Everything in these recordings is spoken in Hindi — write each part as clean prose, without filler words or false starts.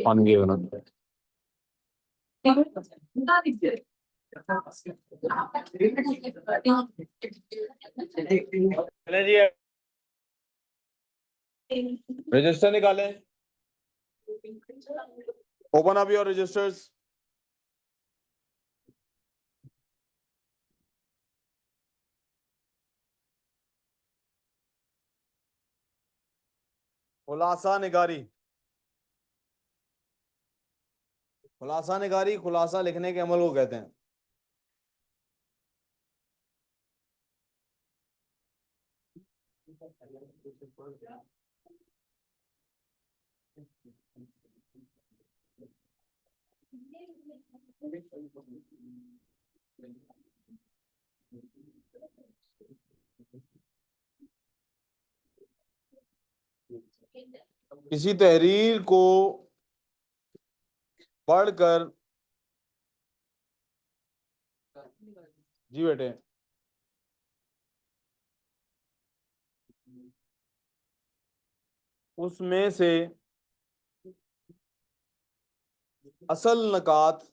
ऑन गए बना। चले जी, रजिस्टर निकालें। Open up your registers. खुलासा निगारी। खुलासा निगारी, खुलासा लिखने के अमल को कहते हैं। किसी तहरीर को पढ़कर, जी बेटे, उसमें से असल नकात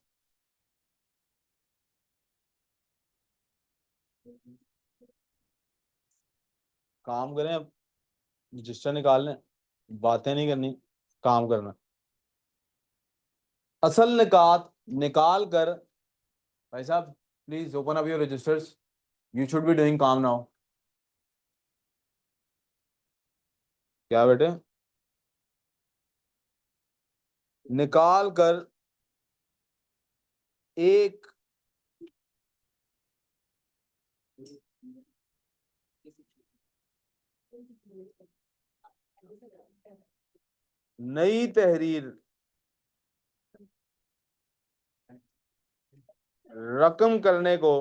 काम करें। अब रजिस्टर निकालने, बातें नहीं करनी, काम करना। असल निकात निकाल कर, भाई साहब please open up your registers, you should be doing काम नाउ। क्या बेटे? निकाल कर एक नई तहरीर रकम करने को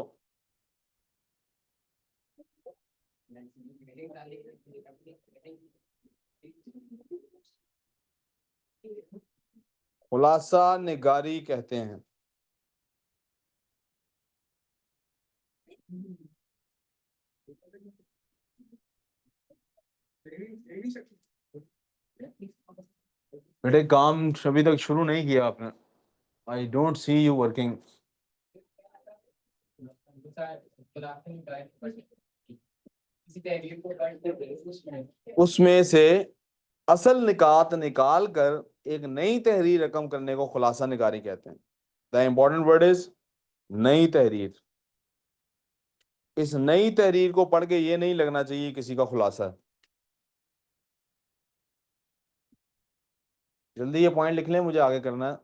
खुलासा निगारी कहते हैं। बेटे काम अभी तक शुरू नहीं किया आपने। I don't see you working. उसमें से असल निकात निकाल कर एक नई तहरीर रकम करने को खुलासा निगारी कहते हैं। द इंपॉर्टेंट वर्ड इज नई तहरीर। इस नई तहरीर को पढ़ के ये नहीं लगना चाहिए किसी का खुलासा है। जल्दी ये पॉइंट लिख लें, मुझे आगे करना है।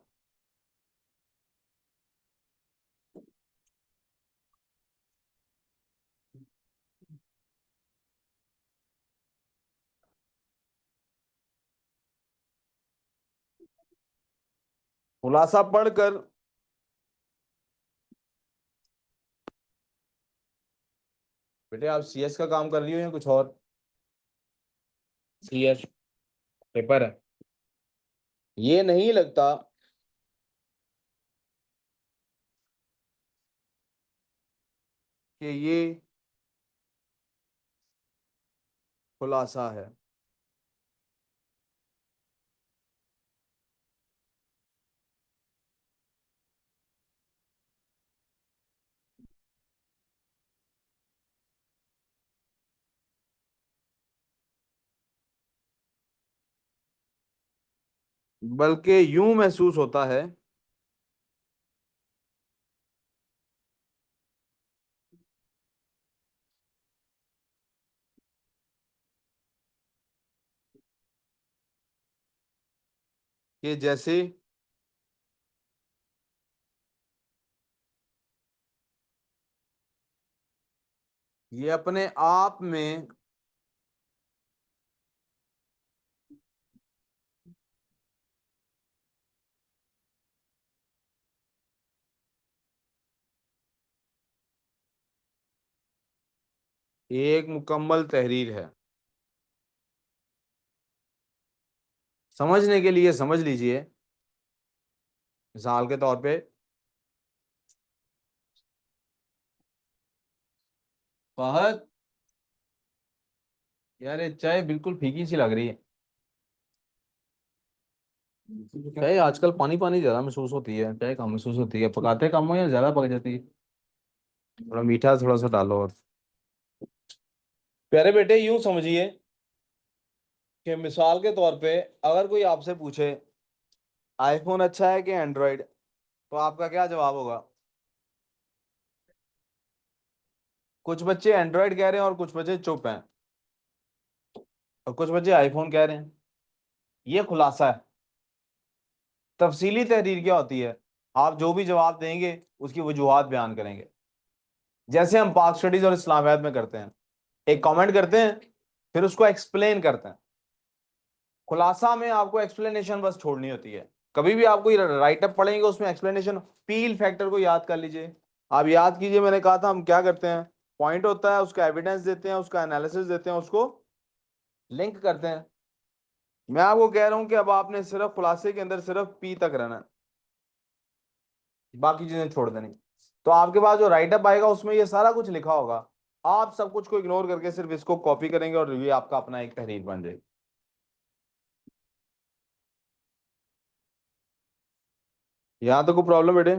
खुलासा पढ़कर बेटे आप सीएस का काम कर रही हो या कुछ और? सीएस पेपर है। ये नहीं लगता कि ये खुलासा है। बल्कि यूं महसूस होता है कि जैसे ये अपने आप में एक मुकम्मल तहरीर है। समझने के लिए समझ लीजिए मिसाल के तौर पे फहद, यार ये चाय बिल्कुल फीकी सी लग रही है। चाय आजकल पानी पानी ज्यादा महसूस होती है, चाय कम महसूस होती है, पकाते कम हो या ज्यादा पक जाती है। थोड़ा मीठा थोड़ा सा डालो। और प्यारे बेटे यूं समझिए कि मिसाल के तौर पे अगर कोई आपसे पूछे आईफोन अच्छा है कि एंड्रॉइड, तो आपका क्या जवाब होगा? कुछ बच्चे एंड्रॉइड कह रहे हैं और कुछ बच्चे चुप हैं, और कुछ बच्चे आईफोन कह रहे हैं। ये खुलासा है। तफसीली तहरीर क्या होती है? आप जो भी जवाब देंगे उसकी वजूहात बयान करेंगे, जैसे हम पाक स्टडीज और इस्लामियात में करते हैं। एक कमेंट करते हैं, फिर उसको एक्सप्लेन करते हैं। खुलासा में आपको एक्सप्लेनेशन बस छोड़नी होती है। कभी भी आप कोई राइटअप पढ़ेंगे उसमें एक्सप्लेनेशन, पील फैक्टर को याद कर लीजिए। आप याद कीजिए, मैंने कहा था हम क्या करते हैं, पॉइंट होता है, उसका एविडेंस देते हैं, उसका एनालिसिस देते हैं, उसको लिंक करते हैं। मैं आपको कह रहा हूं कि अब आपने सिर्फ खुलासे के अंदर सिर्फ पी तक रहना है, बाकी चीजें छोड़ देनी। तो आपके पास जो राइटअप आएगा उसमें ये सारा कुछ लिखा होगा। आप सब कुछ को इग्नोर करके सिर्फ इसको कॉपी करेंगे और ये आपका अपना एक तहरीर बन जाएगी। यहाँ तो कोई प्रॉब्लम बेटे?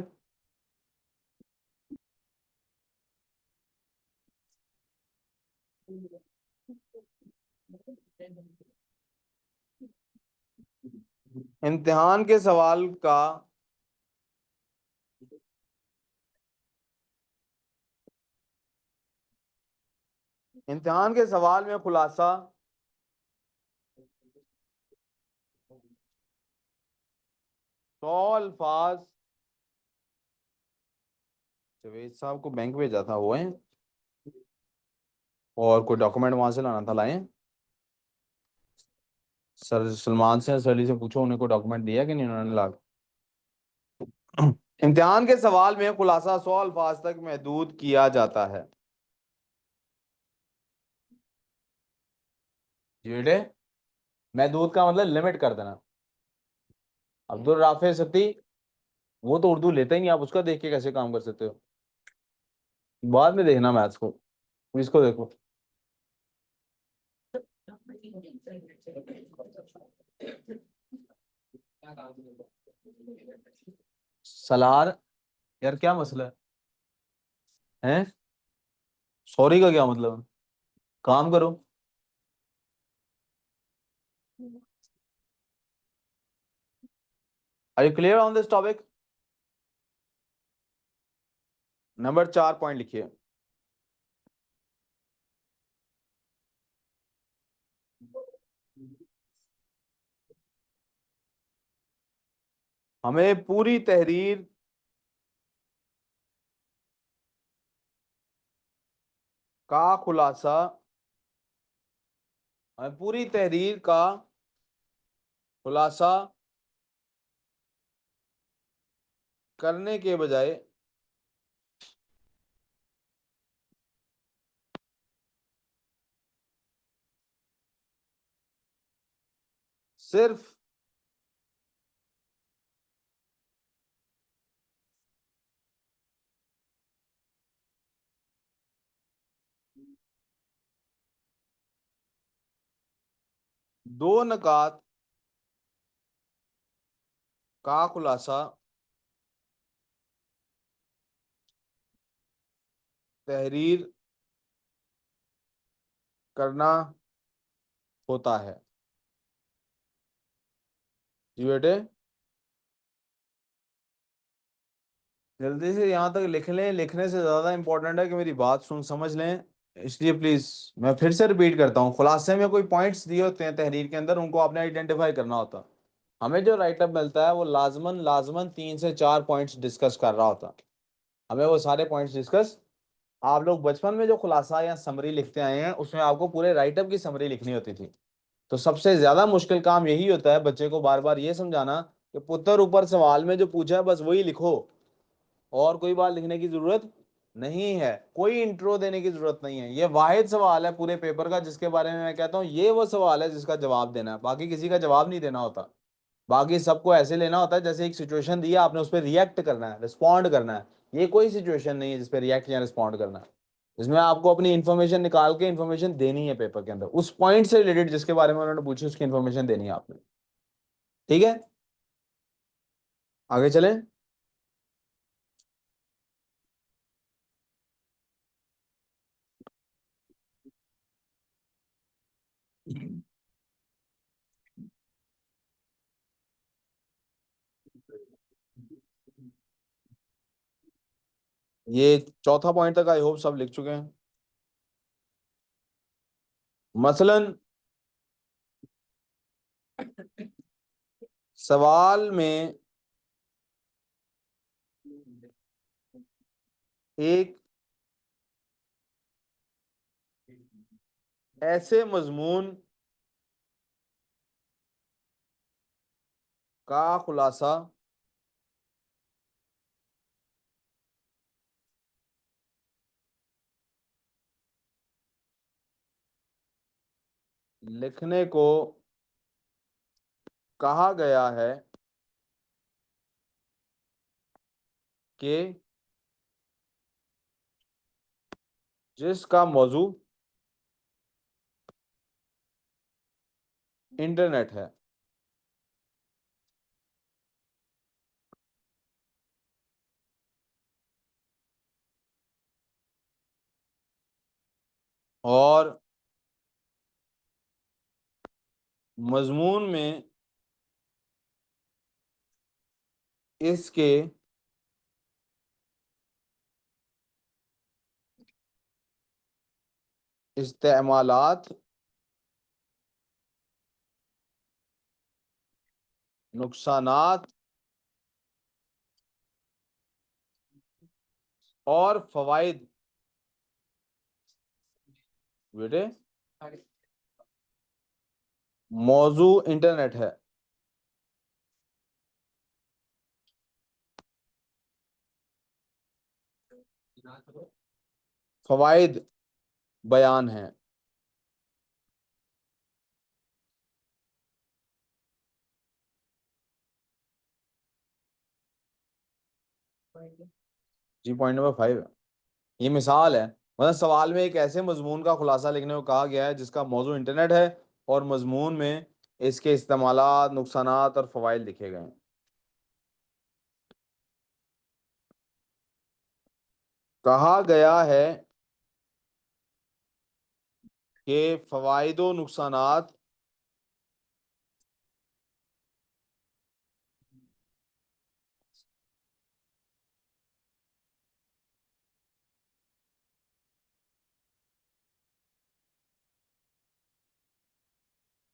इम्तिहान के सवाल का, इम्तिहान के सवाल में खुलासा सौ अल्फाज। जवेद साहब को बैंक भेजा था वो है, और कोई डॉक्यूमेंट वहां से लाना था, लाए? सर सलमान से सर अली से पूछो उन्हें, को डॉक्यूमेंट दिया कि नहीं उन्होंने ला के? इम्तिहान के सवाल में खुलासा 100 अल्फाज तक महदूद किया जाता है। जी बेटे, महदूद का मतलब लिमिट कर देना। अब्दुल राफे सती, वो तो उर्दू लेता ही नहीं, आप उसका देख के कैसे काम कर सकते हो? बाद में देखना मैथ्स को, इसको देखो। सलार, यार क्या मसला है? हैं? सॉरी का क्या मतलब है? काम करो। Are you clear on this topic? Number 4 point लिखिए। हमें पूरी तहरीर का खुलासा, हमें पूरी तहरीर का खुलासा करने के बजाय सिर्फ दो नकात का खुलासा तहरीर करना होता है। जी बेटे, जल्दी से यहाँ तक लिख लें, लिखने से ज़्यादा इंपॉर्टेंट है कि मेरी बात सुन समझ लें। इसलिए प्लीज़ मैं फिर से रिपीट करता हूँ, खुलासे में कोई पॉइंट्स दिए होते हैं तहरीर के अंदर, उनको आपने आइडेंटिफाई करना होता। हमें जो राइटअप मिलता है वो लाजमन लाजमन 3 से 4 पॉइंट्स डिस्कस कर रहा होता। हमें वो सारे पॉइंट्स डिस्कस, आप लोग बचपन में जो खुलासा या समरी लिखते आए हैं उसमें आपको पूरे राइटअप की समरी लिखनी होती थी। तो सबसे ज्यादा मुश्किल काम यही होता है बच्चे को बार बार ये समझाना कि पुत्र ऊपर सवाल में जो पूछा है बस वही लिखो, और कोई बात लिखने की जरूरत नहीं है, कोई इंट्रो देने की जरूरत नहीं है। ये वाहिद सवाल है पूरे पेपर का जिसके बारे में मैं कहता हूँ ये वो सवाल है जिसका जवाब देना है, बाकी किसी का जवाब नहीं देना होता। बाकी सबको ऐसे लेना होता है जैसे एक सिचुएशन दी है, आपने उस पर रिएक्ट करना है, रिस्पॉन्ड करना है। ये कोई सिचुएशन नहीं है जिस पे रिएक्ट या रिस्पॉन्ड करना है। इसमें आपको अपनी इन्फॉर्मेशन निकाल के इन्फॉर्मेशन देनी है पेपर के अंदर, उस पॉइंट से रिलेटेड जिसके बारे में उन्होंने पूछी उसकी इन्फॉर्मेशन देनी है आपने। ठीक है, आगे चलें। ये चौथा पॉइंट तक आई होप सब लिख चुके हैं। मसलन सवाल में एक ऐसे मजमून का खुलासा लिखने को कहा गया है कि जिसका मौजू इंटरनेट है। और मजमून में इसके इस्तेमालात, नुकसानात और फवाइद बेटे मौजू इंटरनेट है। फवाइद बयान है। जी पॉइंट नंबर 5 है। ये मिसाल है, मतलब सवाल में एक ऐसे मजमून का खुलासा लिखने को कहा गया है जिसका मौजू इंटरनेट है और मजमून में इसके इस्तेमालात, नुकसानात और फवाइद लिखे गए हैं। कहा गया है कि फवाइद व नुकसानात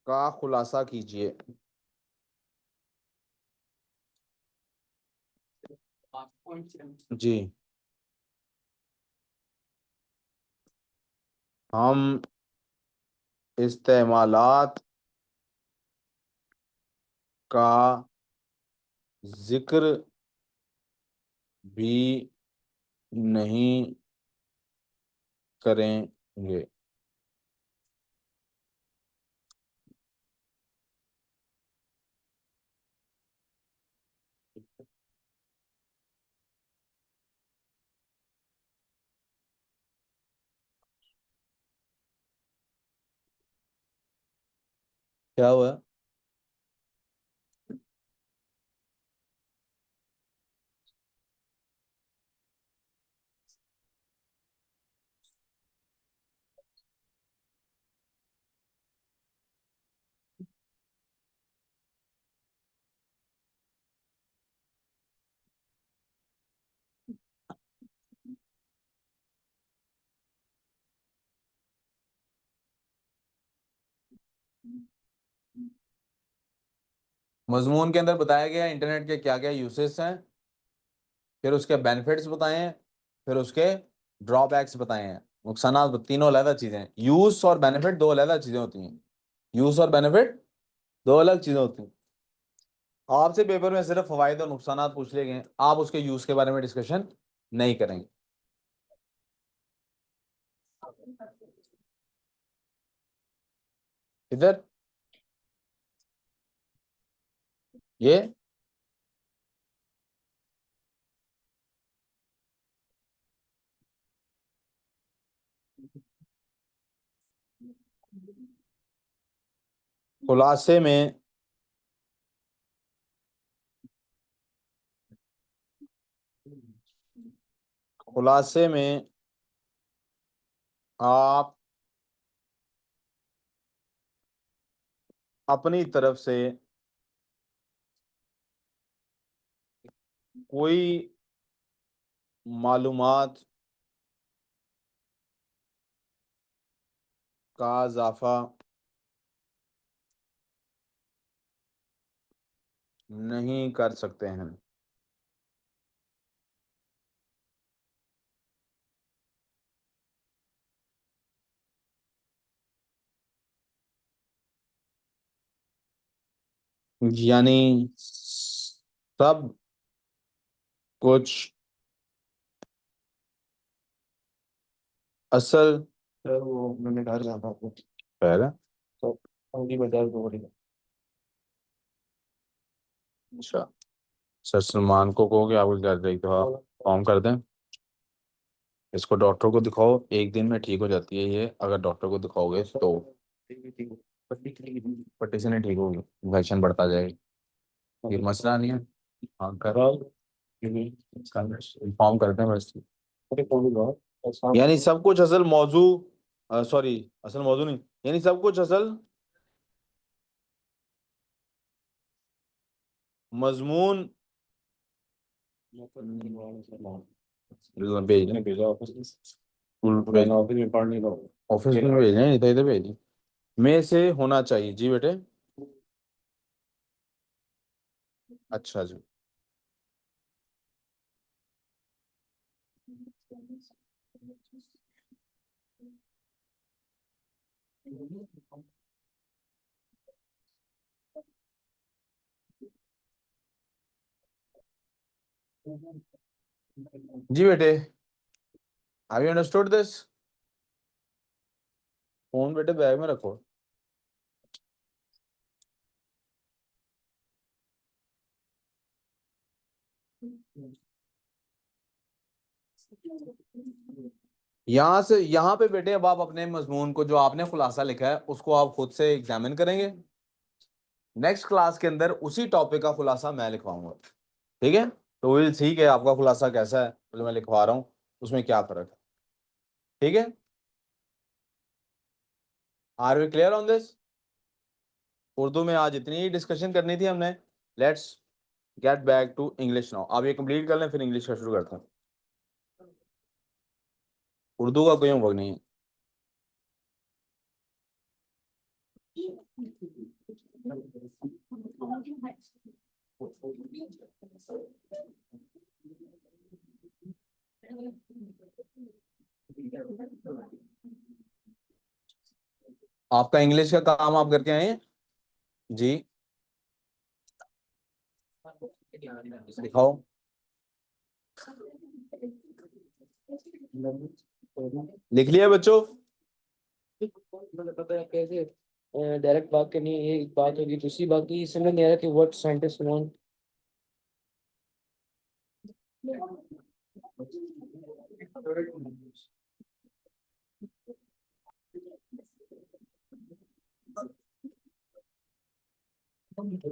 का खुलासा कीजिए। जी, हम इस्तेमालात का जिक्र भी नहीं करेंगे। क्या हुआ? मजमून के अंदर बताया गया इंटरनेट के क्या क्या यूसेस हैं, फिर उसके बेनिफिट्स बताए हैं, फिर उसके ड्रॉबैक्स बताए हैं, नुकसानात। तीनों अलग चीजें हैं। यूज और बेनिफिट दो अलग चीजें होती हैं। यूज और बेनिफिट दो अलग चीजें होती हैं। आपसे पेपर में सिर्फ फवायद और नुकसानात पूछ लिए गए, आप उसके यूज के बारे में डिस्कशन नहीं करेंगे। इधर ये खुलासे में खुलासे में आप अपनी तरफ से कोई मालूमात का इजाफा नहीं कर सकते हैं। यानी सब कुछ असल सर वो मैंने घर जाना आपको पहले तो उनकी बजाय को बोलेगा। अच्छा सर सलमान को कहो कि आपको कर रही तो आप फॉर्म कर दें। इसको डॉक्टर को दिखाओ, एक दिन में ठीक हो जाती है ये, अगर डॉक्टर को दिखाओगे तो। पट्टी से नहीं ठीक होगी, इन्फेक्शन बढ़ता जाएगा, ये मसला नहीं है। हाँ कर इन्फॉर्म करते हैं बस। यानी सब कुछ असल मौजू, सॉरी असल मौजू नहीं, यानी सब कुछ असल मजमून भेज दें। भेजा ऑफिस ऑफिस में पढ़ नहीं लो। में भेज दें, इधर इधर भेज दें। में से होना चाहिए जी बेटे। अच्छा जी। जी बेटे, have you understood this? Phone बेटे बैग में रखो। यहाँ से यहाँ पे बेटे अब आप अपने मजमून को जो आपने खुलासा लिखा है उसको आप खुद से एग्जामिन करेंगे। नेक्स्ट क्लास के अंदर उसी टॉपिक का खुलासा मैं लिखवाऊंगा, ठीक है? तो विल सी है आपका खुलासा कैसा है जो मैं लिखवा रहा हूँ, उसमें क्या फर्क है, ठीक है? Are we clear on this? Urdu में आज इतनी ही डिस्कशन करनी थी हमने। Let's get back to English now. आप ये कंप्लीट कर लें फिर इंग्लिश का शुरू करते हैं। उर्दू का कोई होमवर्क नहीं है। आपका इंग्लिश का काम आप करके आए हैं जी? दिखाओ। लिख लिया बच्चों? मुझे पता है कैसे डायरेक्ट बात करनी है। ये एक बात होगी, दूसरी बात ये समझ नहीं आ रहा कि व्हाट साइंटिस्ट वांट।